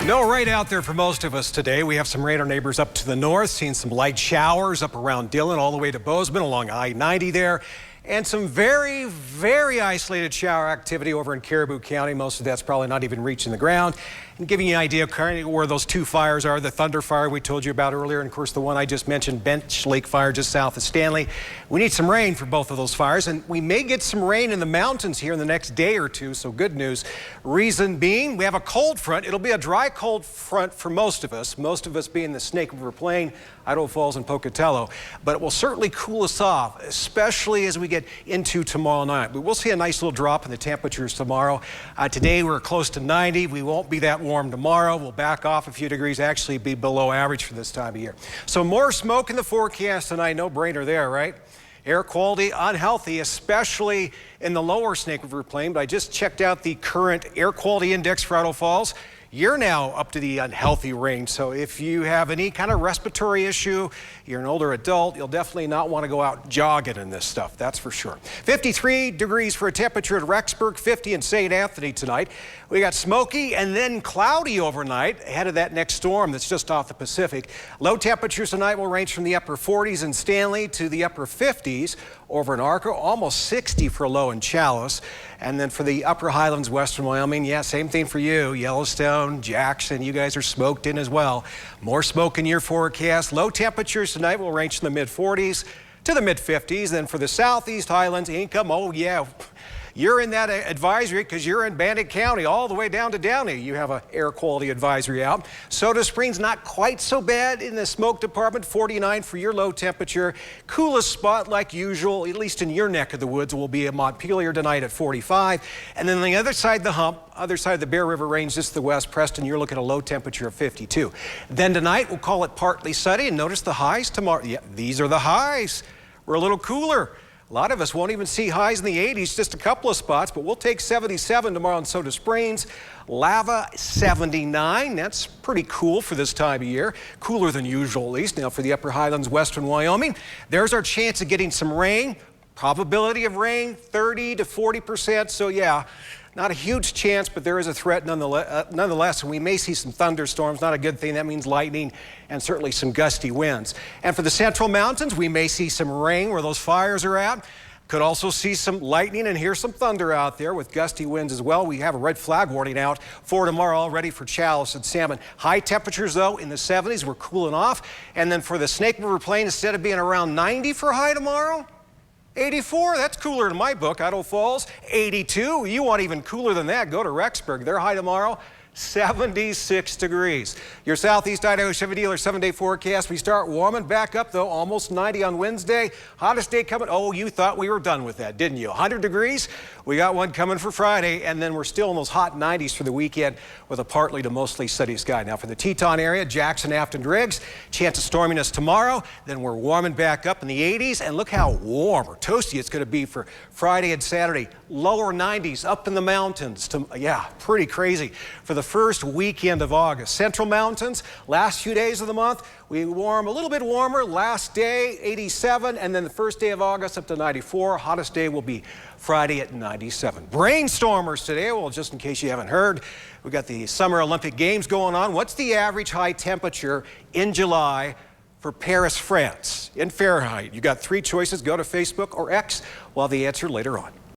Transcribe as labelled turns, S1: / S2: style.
S1: No rain out there for most of us today. We have some rain. Our neighbors up to the north, seeing some light showers up around Dillon all the way to Bozeman along I-90 there. And some very, very isolated shower activity over in Caribou County. Most of that's probably not even reaching the ground. And giving you an idea of currently where those two fires are, the Thunder Fire we told you about earlier, and of course the one I just mentioned, Bench Lake Fire just south of Stanley. We need some rain for both of those fires, and we may get some rain in the mountains here in the next day or two, so good news. Reason being, we have a cold front. It'll be a dry, cold front for most of us being the Snake River Plain, Idaho Falls, and Pocatello. But it will certainly cool us off, especially as we get into tomorrow night. We will see a nice little drop in the temperatures tomorrow. Today we're close to 90. We won't be that warm tomorrow. We'll back off a few degrees, actually be below average for this time of year. So more smoke in the forecast tonight. No brainer there, right? Air quality unhealthy, especially in the lower Snake River Plain. But I just checked out the current air quality index for Idaho Falls. You're now up to the unhealthy range. So if you have any kind of respiratory issue, you're an older adult, you'll definitely not want to go out jogging in this stuff. That's for sure. 53 degrees for a temperature at Rexburg, 50 in St. Anthony tonight. We got smoky and then cloudy overnight ahead of that next storm that's just off the Pacific. Low temperatures tonight will range from the upper 40s in Stanley to the upper 50s over in Arco, almost 60 for a low in Chalice. And then for the upper highlands, western Wyoming, yeah, same thing for you. Yellowstone, Jackson, you guys are smoked in as well. More smoke in your forecast. Low temperatures tonight will range from the mid-40s to the mid-50s. Then for the southeast highlands, Income, oh yeah, you're in that advisory because you're in Bandit County all the way down to Downey. You have an air quality advisory out. Soda Springs, not quite so bad in the smoke department, 49 for your low temperature. Coolest spot like usual, at least in your neck of the woods, will be at Montpelier tonight at 45. And then on the other side of the hump, other side of the Bear River Range, just to the west, Preston, you're looking at a low temperature of 52. Then tonight, we'll call it partly sunny, and notice the highs tomorrow. Yeah, these are the highs. We're a little cooler. A lot of us won't even see highs in the 80s, just a couple of spots, but we'll take 77 tomorrow in Soda Springs. Lava, 79. That's pretty cool for this time of year. Cooler than usual, at least. Now for the upper highlands, western Wyoming, there's our chance of getting some rain. Probability of rain, 30 to 40%. So yeah, not a huge chance, but there is a threat nonetheless, and we may see some thunderstorms. Not a good thing. That means lightning and certainly some gusty winds. And for the central mountains, we may see some rain where those fires are at. Could also see some lightning and hear some thunder out there with gusty winds as well. We have a red flag warning out for tomorrow already for Chalice and Salmon. High temperatures, though, in the 70s. We're cooling off. And then for the Snake River Plain, instead of being around 90 for a high tomorrow, 84, that's cooler in my book. Idaho Falls, 82. You want even cooler than that, go to Rexburg. Their high tomorrow, 76 degrees. Your Southeast Idaho Chevy dealer 7-day forecast. We start warming back up, though, almost 90 on Wednesday. Hottest day coming. Oh, you thought we were done with that, didn't you? 100 degrees. We got one coming for Friday, and then we're still in those hot 90s for the weekend with a partly to mostly sunny sky. Now for the Teton area, Jackson, Afton, Driggs, chance of storminess tomorrow. Then we're warming back up in the 80s, and look how warm or toasty it's going to be for Friday and Saturday. Lower 90s up in the mountains. Yeah, pretty crazy. For the first weekend of August. Central Mountains, last few days of the month, we warm a little bit warmer. Last day, 87, and then the first day of August up to 94. Hottest day will be Friday at 97. Brainstormers today. Well, just in case you haven't heard, we got the Summer Olympic Games going on. What's the average high temperature in July for Paris, France, in Fahrenheit? You got three choices. Go to Facebook or X. We'll have the answer later on.